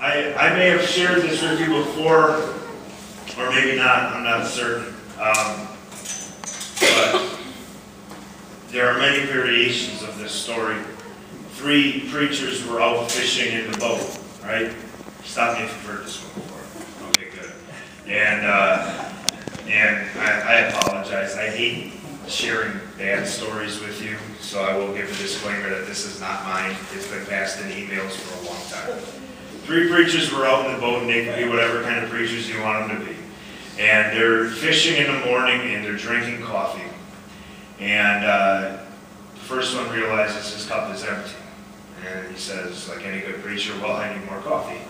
I may have shared this with you before, or maybe not, I'm not certain. But there are many variations of this story. 3 preachers were out fishing in the boat, right? Stop me if you've heard this one before. Okay, good. And I apologize. I hate sharing bad stories with you, so I will give a disclaimer that this is not mine. It's been passed in emails for a long time. 3 preachers were out in the boat, and they could be whatever kind of preachers you want them to be. And they're fishing in the morning, and they're drinking coffee. And the first one realizes his cup is empty. And he says, like any good preacher, well, I need more coffee.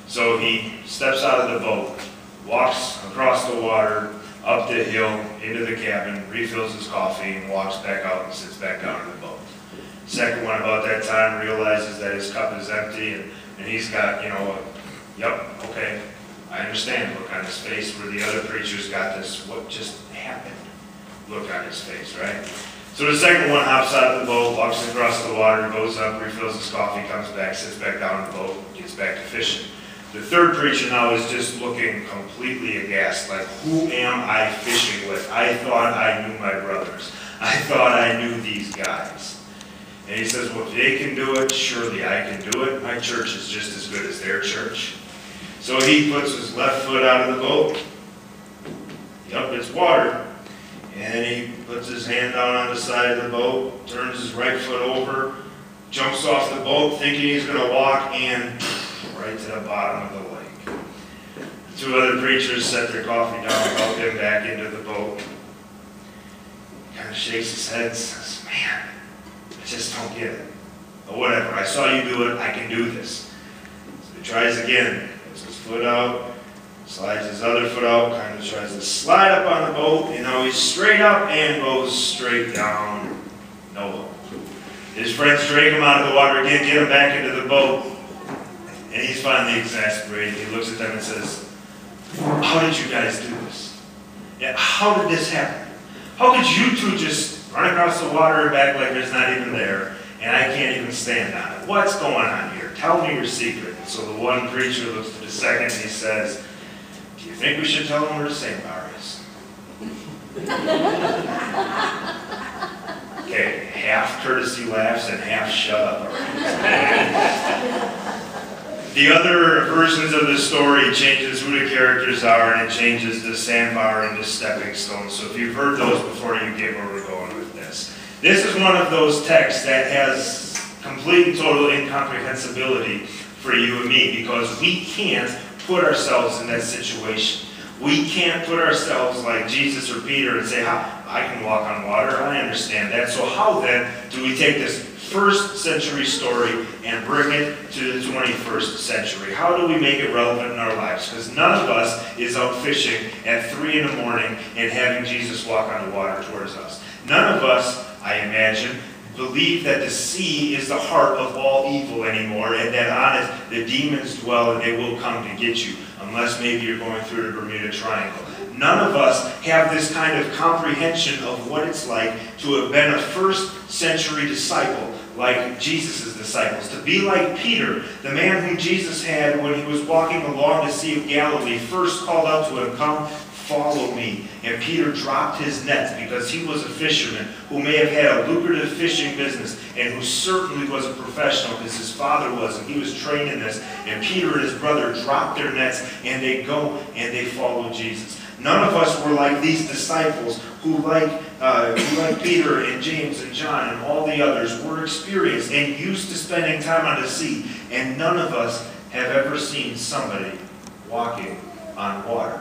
So he steps out of the boat, walks across the water, up the hill, into the cabin, refills his coffee, and walks back out and sits back down in the boat. Second one, about that time, realizes that his cup is empty, and he's got, yep, okay, I understand look on his face, where the other preachers got this, what just happened look on his face, right? So the second one hops out of the boat, walks across the water, goes up, refills his coffee, comes back, sits back down in the boat, gets back to fishing. The third preacher now is just looking completely aghast, like, who am I fishing with? I thought I knew my brothers. I thought I knew these guys. And he says, well, if they can do it, surely I can do it. My church is just as good as their church. So he puts his left foot out of the boat. Yup, it's water. And he puts his hand down on the side of the boat, turns his right foot over, jumps off the boat thinking he's going to walk, and right to the bottom of the lake. The 2 other preachers set their coffee down, help him back into the boat. He kind of shakes his head and says, man, I just don't get it. But whatever, I saw you do it, I can do this. So he tries again, puts his foot out, slides his other foot out, kind of tries to slide up on the boat. He's straight up and goes straight down. No hope. His friends drag him out of the water again, get him back into the boat. And he's finally exasperated. He looks at them and says, how did you guys do this? Yeah, how did this happen? How could you 2 just run across the water and back like there's not even there, and I can't even stand on it? What's going on here? Tell me your secret. And so the one preacher looks to the second and he says, do you think we should tell them where the sand bar is? Okay, half courtesy laughs and half shut up. The other versions of the story changes who the characters are, and it changes the sandbar into stepping stones. So if you've heard those before, you get where we're going with this. This is one of those texts that has complete and total incomprehensibility for you and me, because we can't put ourselves in that situation. We can't put ourselves like Jesus or Peter and say, I can walk on water, I understand that. So how then do we take this first century story and bring it to the 21st century? How do we make it relevant in our lives? Because none of us is out fishing at 3 in the morning and having Jesus walk on the water towards us. None of us, I imagine, believe that the sea is the heart of all evil anymore, and that on it the demons dwell and they will come to get you, unless maybe you're going through the Bermuda Triangle. None of us have this kind of comprehension of what it's like to have been a first century disciple like Jesus' disciples. To be like Peter, the man whom Jesus had when he was walking along the Sea of Galilee, first called out to him, come, follow me. And Peter dropped his nets because he was a fisherman who may have had a lucrative fishing business and who certainly was a professional because his father was and he was trained in this. And Peter and his brother dropped their nets and they go and they follow Jesus. None of us were like these disciples who like Peter and James and John and all the others were experienced and used to spending time on the sea. And none of us have ever seen somebody walking on water.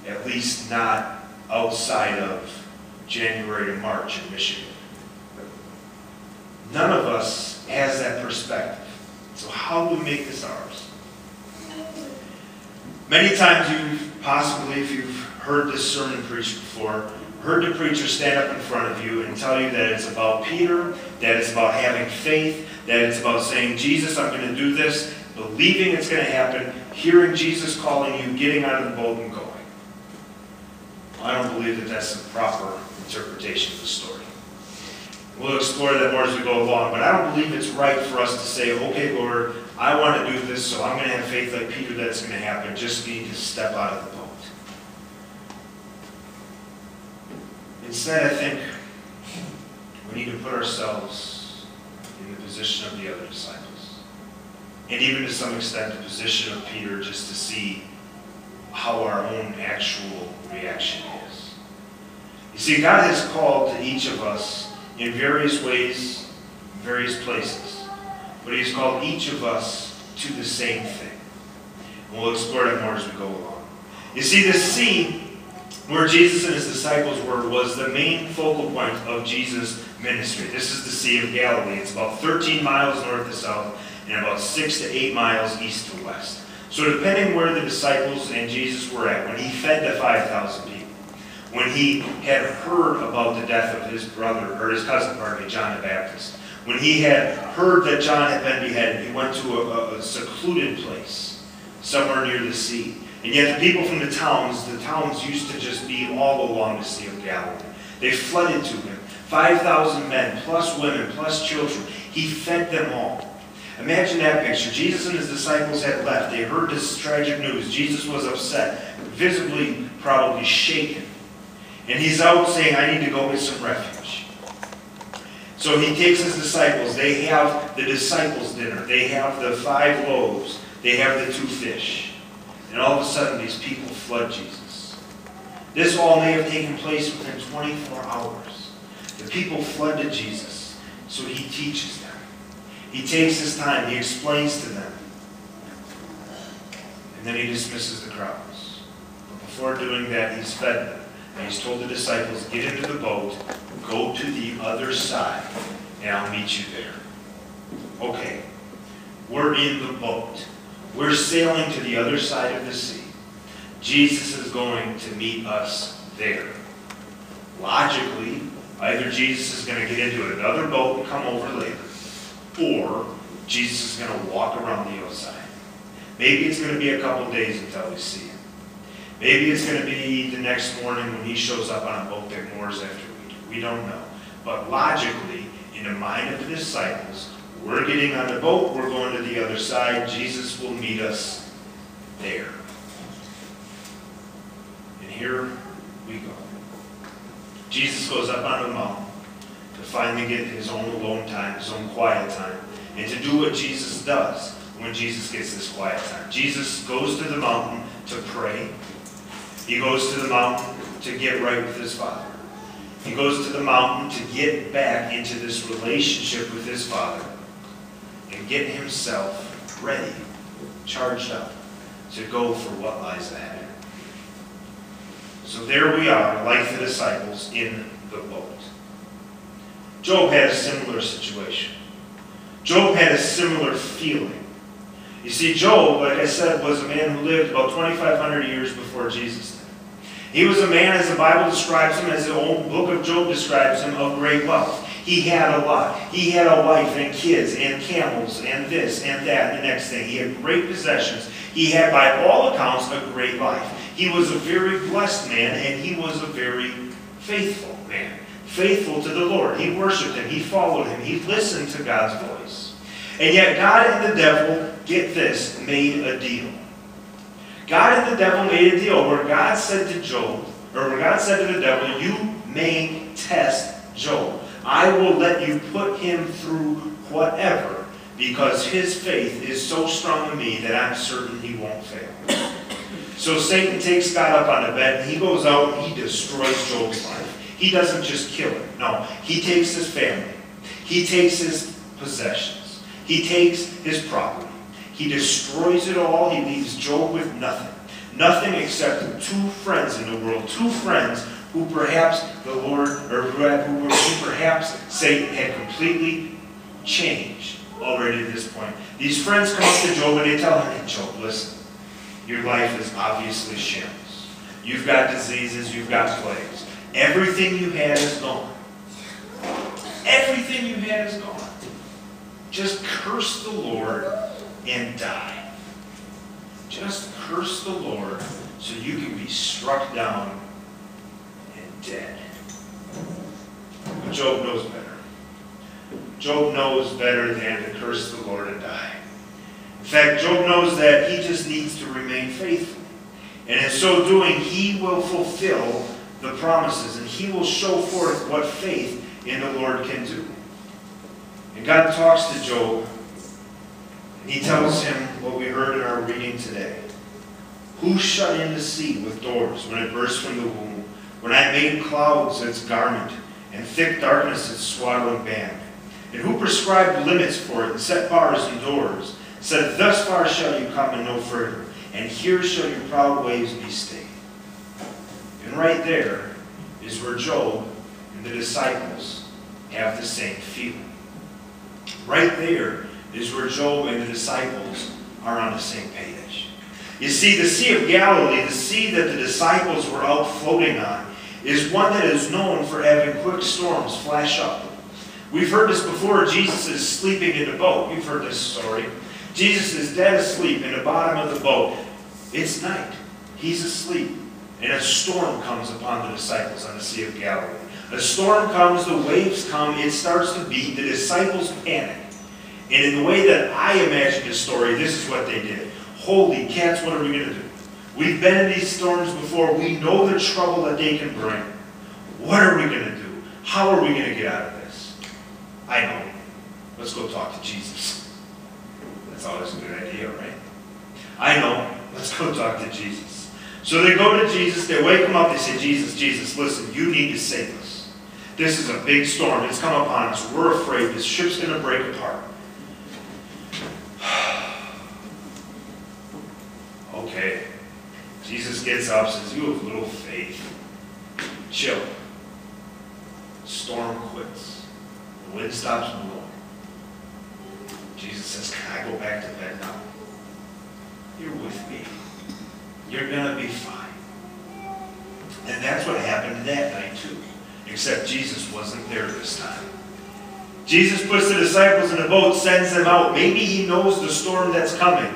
At least not outside of January to March in Michigan. None of us has that perspective. So how do we make this ours? Many times you've possibly, if you've heard this sermon preached before, heard the preacher stand up in front of you and tell you that it's about Peter, that it's about having faith, that it's about saying, Jesus, I'm going to do this, believing it's going to happen, hearing Jesus calling you, getting out of the boat and going. I don't believe that that's the proper interpretation of the story. We'll explore that more as we go along, but I don't believe it's right for us to say, okay, Lord, I I want to do this, so I'm going to have faith like Peter that it's going to happen. Just need to step out of the boat. Instead, I think we need to put ourselves in the position of the other disciples. And even to some extent, the position of Peter, just to see how our own actual reaction is. You see, God has called to each of us in various ways, various places. But He's called each of us to the same thing. And we'll explore that more as we go along. You see, this sea where Jesus and His disciples were was the main focal point of Jesus' ministry. This is the Sea of Galilee. It's about 13 miles north to south and about 6 to 8 miles east to west. So depending where the disciples and Jesus were at, when He fed the 5,000 people, when He had heard about the death of His brother, or His cousin, John the Baptist, when He had heard that John had been beheaded, He went to a secluded place, somewhere near the sea. And yet the people from the towns used to just be all along the Sea of Galilee. They flooded to Him. 5,000 men, plus women, plus children. He fed them all. Imagine that picture. Jesus and His disciples had left. They heard this tragic news. Jesus was upset, visibly probably shaken. And He's out saying, I need to go get some refuge. So He takes His disciples. They have the disciples' dinner. They have the 5 loaves. They have the 2 fish. And all of a sudden, these people flood Jesus. This all may have taken place within 24 hours. The people flood to Jesus. So He teaches them. He takes His time. He explains to them. And then He dismisses the crowds. But before doing that, He's fed them. And He's told the disciples, get into the boat, go to the other side, and I'll meet you there. Okay, we're in the boat. We're sailing to the other side of the sea. Jesus is going to meet us there. Logically, either Jesus is going to get into another boat and come over later, or Jesus is going to walk around the outside. Maybe it's going to be a couple days until we see Him. Maybe it's going to be the next morning when He shows up on a boat that moors after we do. We don't know. But logically, in the mind of the disciples, we're getting on the boat, we're going to the other side, Jesus will meet us there. And here we go. Jesus goes up on the mountain to finally get His own alone time, His own quiet time, and to do what Jesus does when Jesus gets this quiet time. Jesus goes to the mountain to pray. He goes to the mountain to get right with His Father. He goes to the mountain to get back into this relationship with His Father and get Himself ready, charged up, to go for what lies ahead. So there we are, like the disciples, in the boat. Job had a similar situation. Job had a similar feeling. You see, Job, like I said, was a man who lived about 2,500 years before Jesus did. He was a man, as the Bible describes him, as the old book of Job describes him, of great wealth. He had a lot. He had a wife and kids and camels and this and that and the next thing. He had great possessions. He had, by all accounts, a great life. He was a very blessed man, and he was a very faithful man. Faithful to the Lord. He worshiped Him. He followed Him. He listened to God's voice. And yet God and the devil, get this, made a deal. God and the devil made a deal where God said to Job, or where God said to the devil, you may test Job. I will let you put him through whatever, because his faith is so strong in me that I'm certain he won't fail. So Satan takes God up on the bed, and he goes out and he destroys Job's life. He doesn't just kill him. No, he takes his family. He takes his possessions. He takes his property. He destroys it all. He leaves Job with nothing. Nothing except 2 friends in the world. 2 friends who perhaps the Lord, or who perhaps Satan had completely changed already at this point. These friends come up to Job and they tell him, hey, Job, listen, your life is obviously shambles. You've got diseases, you've got plagues. Everything you had is gone. Everything you had is gone. Just curse the Lord and die. Just curse the Lord so you can be struck down and dead. But Job knows better. Job knows better than to curse the Lord and die. In fact, Job knows that he just needs to remain faithful. And in so doing, he will fulfill the promises, and he will show forth what faith in the Lord can do. And God talks to Job, and he tells him what we heard in our reading today. Who shut in the sea with doors when it burst from the womb? When I made clouds its garment, and thick darkness its swaddling band? And who prescribed limits for it, and set bars and doors? Said, thus far shall you come and no further, and here shall your proud waves be stayed. And right there is where Job and the disciples have the same feeling. Right there is where Job and the disciples are on the same page. You see, the Sea of Galilee, the sea that the disciples were out floating on, is one that is known for having quick storms flash up. We've heard this before. Jesus is sleeping in the boat. You've heard this story. Jesus is dead asleep in the bottom of the boat. It's night. He's asleep. And a storm comes upon the disciples on the Sea of Galilee. A storm comes, the waves come, it starts to beat, the disciples panic. And in the way that I imagine this story, this is what they did. Holy cats, what are we going to do? We've been in these storms before. We know the trouble that they can bring. What are we going to do? How are we going to get out of this? I know. Let's go talk to Jesus. That's always a good idea, right? I know. Let's go talk to Jesus. So they go to Jesus. They wake him up. They say, Jesus, Jesus, listen, you need to save us. This is a big storm. It's come upon us. We're afraid. This ship's going to break apart. Okay. Jesus gets up and says, you have little faith. Chill. Storm quits. The wind stops blowing. Jesus says, can I go back to bed now? You're with me. You're going to be fine. And that's what happened that night too. Except Jesus wasn't there this time. Jesus puts the disciples in the boat, sends them out. Maybe he knows the storm that's coming.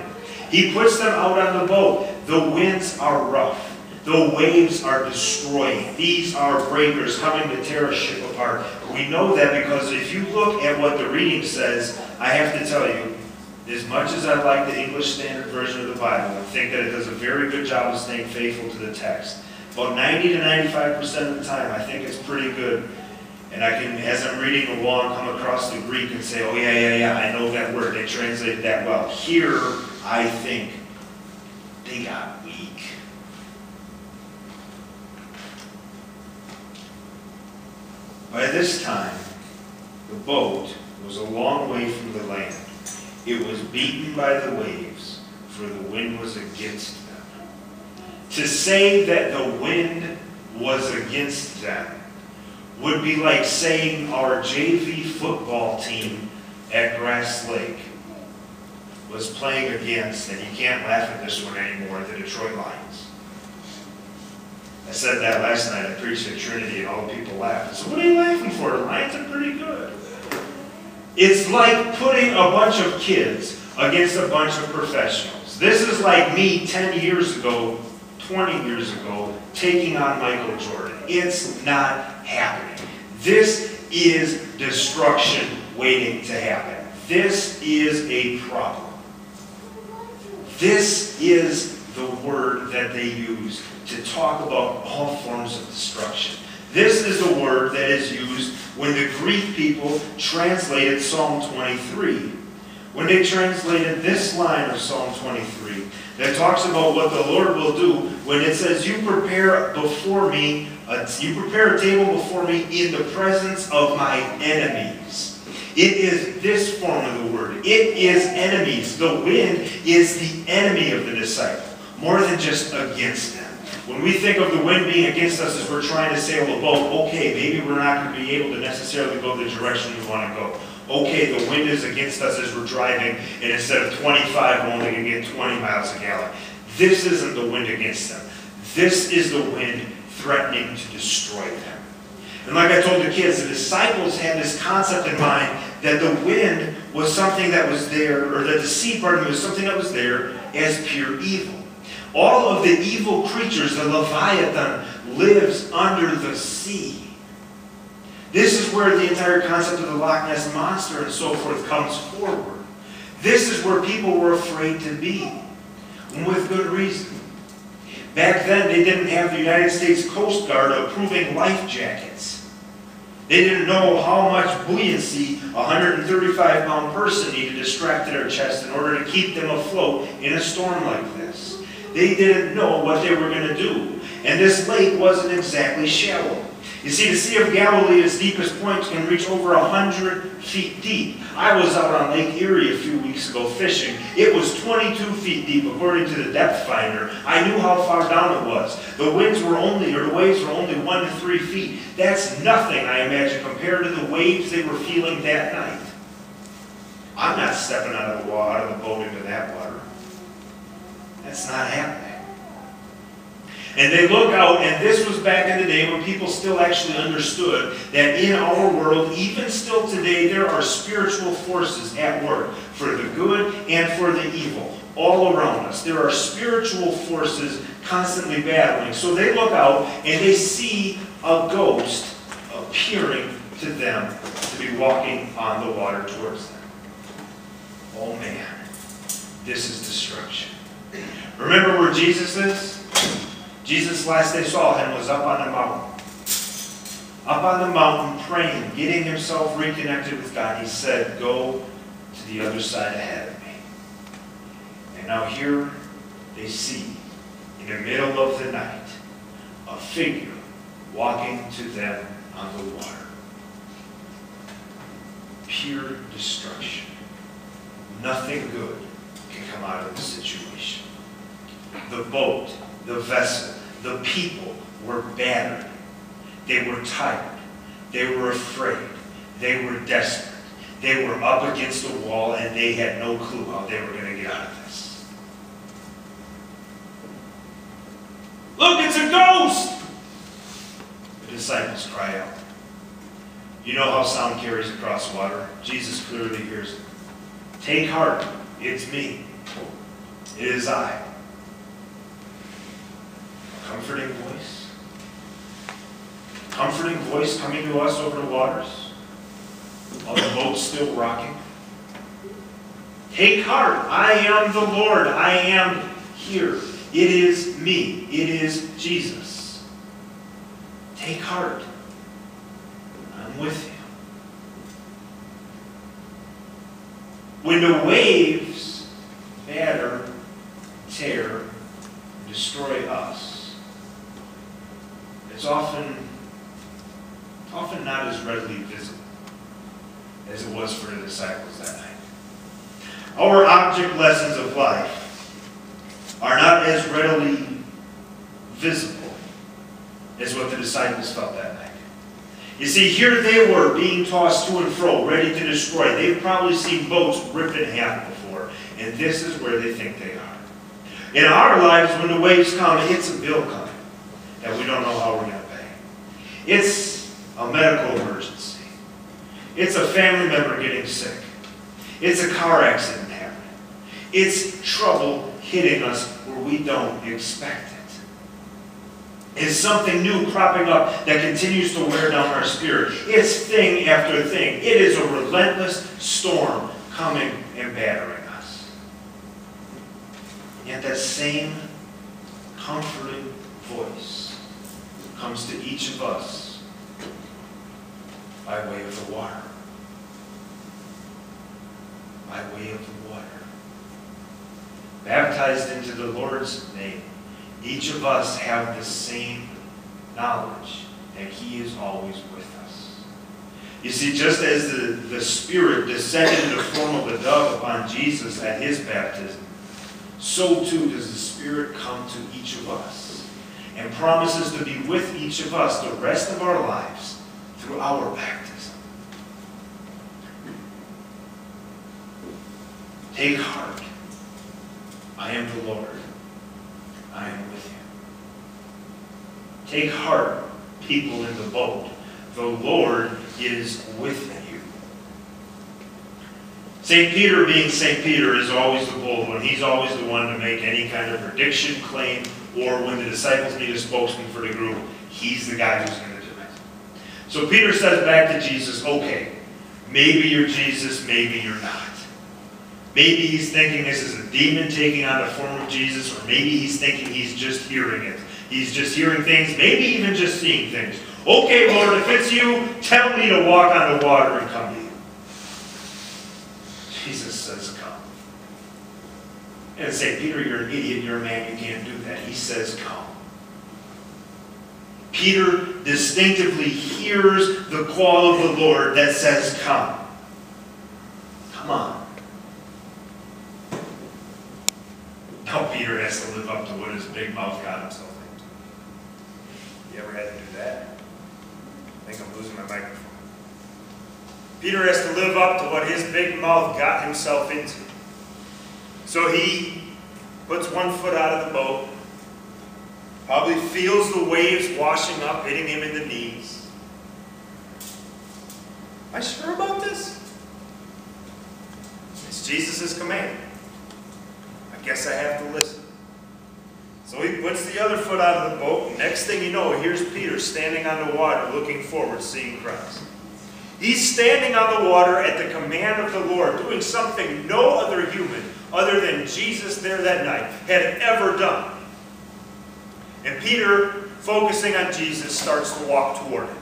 He puts them out on the boat. The winds are rough. The waves are destroying. These are breakers coming to tear a ship apart. We know that because if you look at what the reading says, I have to tell you, as much as I like the English Standard Version of the Bible, I think that it does a very good job of staying faithful to the text. About 90 to 95% of the time, I think it's pretty good. And I can, as I'm reading along, come across the Greek and say, oh yeah, I know that word. They translated that well. Here, I think they got weak. By this time, the boat was a long way from the land. It was beaten by the waves, for the wind was against them. To say that the wind was against them would be like saying our JV football team at Grass Lake was playing against, and you can't laugh at this one anymore, the Detroit Lions. I said that last night. I preached at Trinity, and all the people laughed. I said, what are you laughing for? The Lions are pretty good. It's like putting a bunch of kids against a bunch of professionals. This is like me 10 years ago, 20 years ago, taking on Michael Jordan. It's not happening. This is destruction waiting to happen. This is a problem. This is the word that they use to talk about all forms of destruction. This is the word that is used when the Greek people translated Psalm 23. When they translated this line of Psalm 23, that talks about what the Lord will do when it says, you prepare before me, you prepare a table before me in the presence of my enemies. It is this form of the word. It is enemies. The wind is the enemy of the disciple, more than just against them. When we think of the wind being against us as we're trying to sail a boat, okay, maybe we're not going to be able to necessarily go the direction we want to go. Okay, the wind is against us as we're driving, and instead of 25, we're only going to get 20 miles a gallon. This isn't the wind against them. This is the wind threatening to destroy them. And like I told the kids, the disciples had this concept in mind that the wind was something that was there, or that the sea, was something that was there as pure evil. All of the evil creatures, the Leviathan, lives under the sea. This is where the entire concept of the Loch Ness Monster and so forth comes forward. This is where people were afraid to be, and with good reason. Back then, they didn't have the United States Coast Guard approving life jackets. They didn't know how much buoyancy a 135-pound person needed to strap to their chest in order to keep them afloat in a storm like this. They didn't know what they were going to do. And this lake wasn't exactly shallow. You see, the Sea of Galilee, its deepest point, can reach over 100 feet deep. I was out on Lake Erie a few weeks ago fishing. It was 22 feet deep, according to the depth finder. I knew how far down it was. The waves were only 1 to 3 feet. That's nothing, I imagine, compared to the waves they were feeling that night. I'm not stepping out of the boat into that water. That's not happening. And they look out, and this was back in the day when people still actually understood that in our world, even still today, there are spiritual forces at work for the good and for the evil all around us. There are spiritual forces constantly battling. So they look out, and they see a ghost appearing to them to be walking on the water towards them. Oh man, this is destruction. Remember where Jesus is? Jesus, last they saw him, was up on the mountain. Up on the mountain, praying, getting himself reconnected with God. He said, go to the other side ahead of me. And now here they see, in the middle of the night, a figure walking to them on the water. Pure destruction. Nothing good can come out of the situation. The boat, the vessel, the people were battered. They were tired. They were afraid. They were desperate. They were up against a wall, and they had no clue how they were going to get out of this. Look, it's a ghost! The disciples cry out. You know how sound carries across water? Jesus clearly hears it. Take heart, it's me. It is I. Comforting voice. Comforting voice coming to us over the waters while the boat's still rocking. Take heart. I am the Lord. I am here. It is me. It is Jesus. Take heart. I'm with you. When the waves batter, tear, and destroy us, it's often not as readily visible as it was for the disciples that night. Our object lessons of life are not as readily visible as what the disciples felt that night. You see, here they were being tossed to and fro, ready to destroy. They've probably seen boats ripped in half before, and this is where they think they are. In our lives, when the waves come, it's a bill coming that we don't know how we're going to pay. It's a medical emergency. It's a family member getting sick. It's a car accident happening. It's trouble hitting us where we don't expect it. It's something new cropping up that continues to wear down our spirit. It's thing after thing. It is a relentless storm coming and battering us. And yet that same comforting voice comes to each of us by way of the water. By way of the water. Baptized into the Lord's name, each of us have the same knowledge that He is always with us. You see, just as the Spirit descended in the form of a dove upon Jesus at His baptism, so too does the Spirit come to each of us and promises to be with each of us the rest of our lives through our baptism. Take heart. I am the Lord. I am with you. Take heart, people in the boat. The Lord is with you. St. Peter, being St. Peter, is always the bold one. He's always the one to make any kind of prediction, claim, or when the disciples need a spokesman for the group, he's the guy who's going to do it. So Peter says back to Jesus, okay, maybe you're Jesus, maybe you're not. Maybe he's thinking this is a demon taking on the form of Jesus, or maybe he's thinking he's just hearing it. He's just hearing things, maybe even just seeing things. Okay, Lord, if it's you, tell me to walk on the water and come to you. Jesus says, come. And say, Peter, you're an idiot, you're a man, you can't do that. He says, come. Peter distinctively hears the call of the Lord that says, come. Come on. Now Peter has to live up to what his big mouth got himself into. You ever had to do that? I think I'm losing my microphone. Peter has to live up to what his big mouth got himself into. So he puts one foot out of the boat, probably feels the waves washing up, hitting him in the knees. Am I sure about this? It's Jesus' command. I guess I have to listen. So he puts the other foot out of the boat, and next thing you know, here's Peter standing on the water looking forward, seeing Christ. He's standing on the water at the command of the Lord, doing something no other human, other than Jesus there that night, had ever done. And Peter, focusing on Jesus, starts to walk toward him.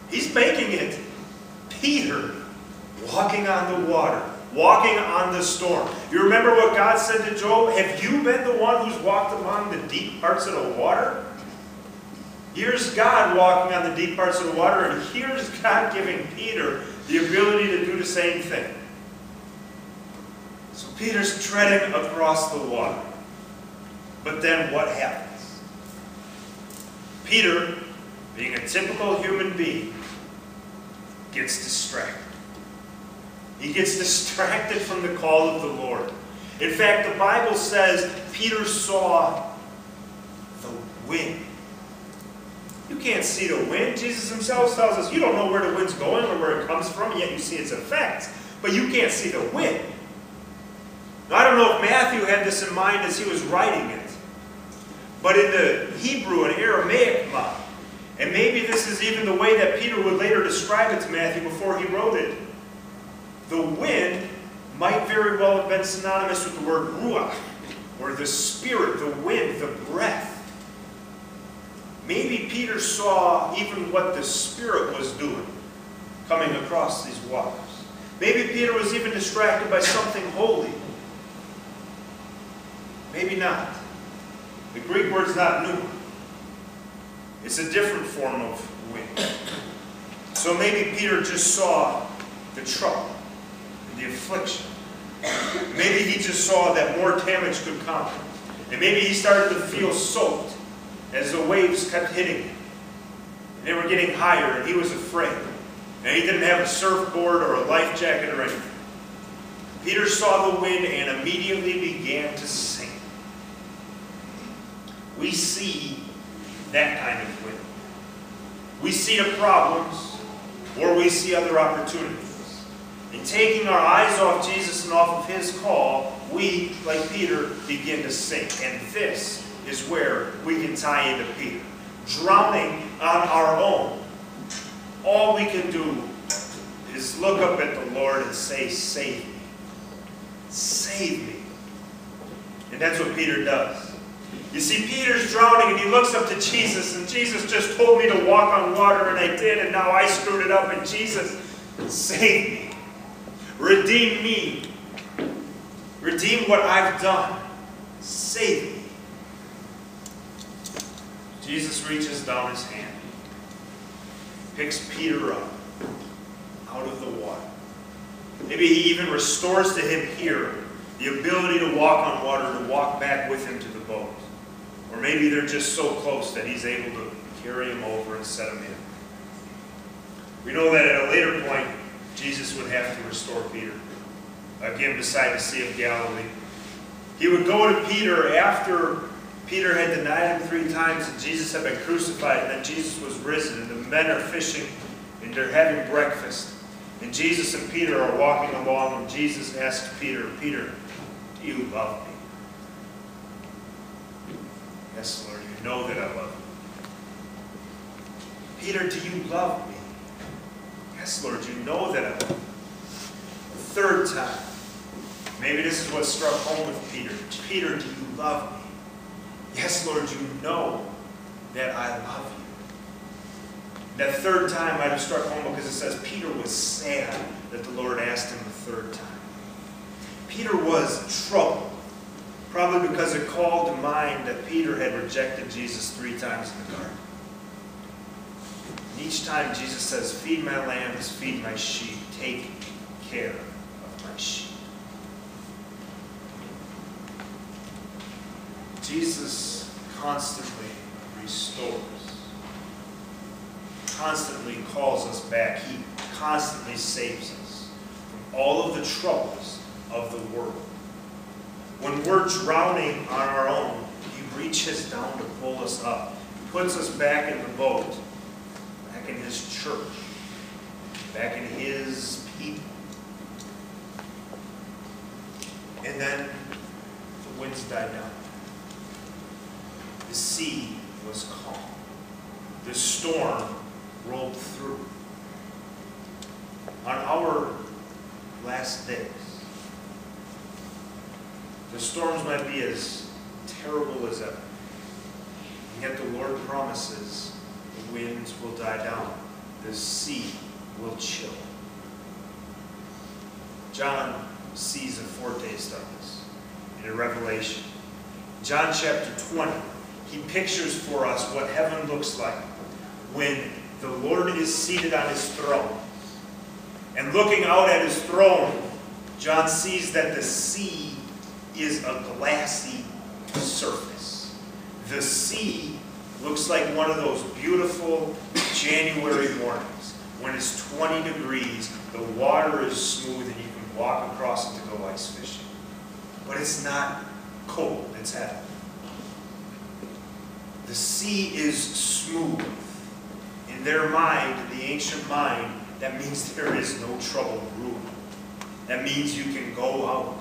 He's making it. Peter, walking on the water, walking on the storm. You remember what God said to Job? Have you been the one who's walked among the deep parts of the water? Here's God walking on the deep parts of the water, and here's God giving Peter the ability to do the same thing. So Peter's treading across the water. But then what happens? Peter, being a typical human being, gets distracted. He gets distracted from the call of the Lord. In fact, the Bible says Peter saw the wind. You can't see the wind. Jesus himself tells us you don't know where the wind's going or where it comes from, yet you see its effects. But you can't see the wind. Now, I don't know if Matthew had this in mind as he was writing it. But in the Hebrew and Aramaic model, and maybe this is even the way that Peter would later describe it to Matthew before he wrote it, the wind might very well have been synonymous with the word ruach, or the spirit, the wind, the breath. Maybe Peter saw even what the Spirit was doing coming across these waters. Maybe Peter was even distracted by something holy. Maybe not. The Greek word's not pneuma. It's a different form of wind. So maybe Peter just saw the trouble, the affliction. Maybe he just saw that more damage could come. And maybe he started to feel soaked as the waves kept hitting him. And they were getting higher, and he was afraid. And he didn't have a surfboard or a life jacket or anything. Peter saw the wind and immediately began to sink. We see that kind of wind. We see the problems, or we see other opportunities. In taking our eyes off Jesus and off of his call, we, like Peter, begin to sink. And this is where we can tie into Peter. Drowning on our own. All we can do is look up at the Lord and say, save me. Save me. And that's what Peter does. You see, Peter's drowning and he looks up to Jesus, and Jesus just told me to walk on water, and I did, and now I screwed it up, and Jesus, save me. Redeem me. Redeem what I've done. Save me. Jesus reaches down his hand, picks Peter up out of the water. Maybe he even restores to him here the ability to walk on water, to walk back with him to the boat. Or maybe they're just so close that he's able to carry him over and set him in. We know that at a later point, Jesus would have to restore Peter, again beside the Sea of Galilee. He would go to Peter after Peter had denied him 3 times, and Jesus had been crucified, and then Jesus was risen, and the men are fishing, and they're having breakfast. And Jesus and Peter are walking along, and Jesus asks Peter, Peter, do you love me? Yes, Lord, you know that I love you. Peter, do you love me? Yes, Lord, you know that I love you. third time. Maybe this is what struck home with Peter. Peter, do you love me? Yes, Lord, you know that I love you. That third time might have struck home because it says Peter was sad that the Lord asked him the third time. Peter was troubled, probably because it called to mind that Peter had rejected Jesus 3 times in the garden. And each time Jesus says, feed my lambs, feed my sheep, take care of my sheep. Jesus constantly restores, constantly calls us back. He constantly saves us from all of the troubles of the world. When we're drowning on our own, He reaches down to pull us up. He puts us back in the boat, back in His church, back in His people. And then the winds died down. The sea was calm. The storm rolled through. On our last days, the storms might be as terrible as ever. And yet the Lord promises the winds will die down. The sea will chill. John sees a foretaste of this in a Revelation. John chapter 20, he pictures for us what heaven looks like when the Lord is seated on His throne. And looking out at His throne, John sees that the sea is a glassy surface. The sea looks like one of those beautiful January mornings when it's 20 degrees, the water is smooth, and you can walk across it to go ice fishing. But it's not cold, it's heaven. The sea is smooth. In their mind, the ancient mind, that means there is no trouble brewing. That means you can go out,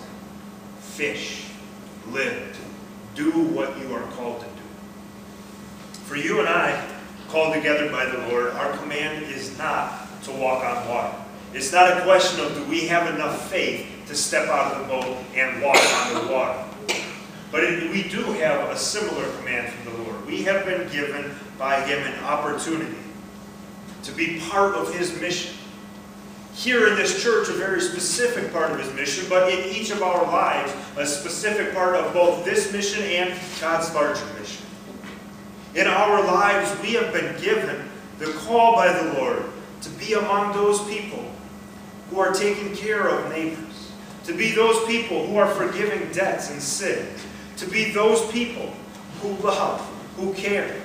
fish, live, do what you are called to do. For you and I, called together by the Lord, our command is not to walk on water. It's not a question of do we have enough faith to step out of the boat and walk on the water. But we do have a similar command from the Lord. We have been given by Him an opportunity to be part of His mission. Here in this church, a very specific part of His mission, but in each of our lives, a specific part of both this mission and God's larger mission. In our lives, we have been given the call by the Lord to be among those people who are taking care of neighbors, to be those people who are forgiving debts and sins, to be those people who love, who care,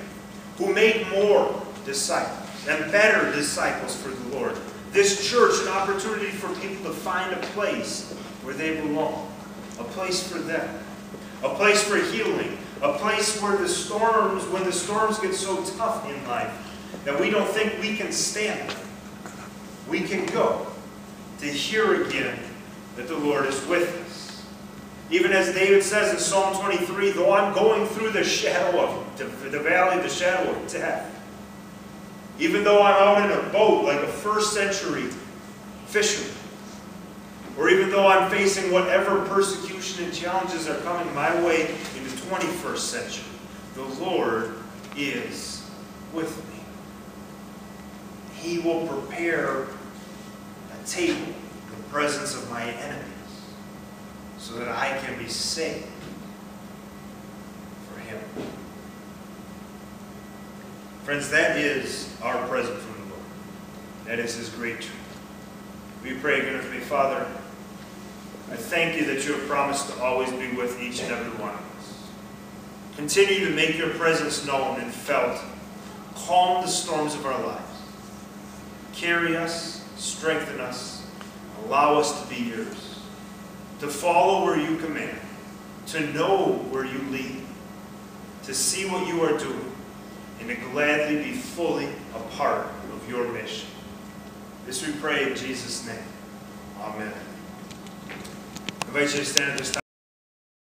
who make more disciples and better disciples for the Lord. This church, an opportunity for people to find a place where they belong, a place for them, a place for healing, a place where the storms, when the storms get so tough in life that we don't think we can stand them, we can go to hear again that the Lord is with us. Even as David says in Psalm 23, though I'm going through the shadow of the valley of the shadow of death, even though I'm out in a boat like a first century fisherman, or even though I'm facing whatever persecution and challenges are coming my way in the 21st century, the Lord is with me. He will prepare a table in the presence of my enemies so that I can be saved for Him. Friends, that is our present from the Lord. That is His great truth. We pray again with me, Father, I thank You that You have promised to always be with each and every one of us. Continue to make Your presence known and felt. Calm the storms of our lives. Carry us, strengthen us, allow us to be Yours. To follow where You command. To know where You lead. To see what You are doing. And to gladly be fully a part of Your mission. This we pray in Jesus' name. Amen. I invite you to stand at this time.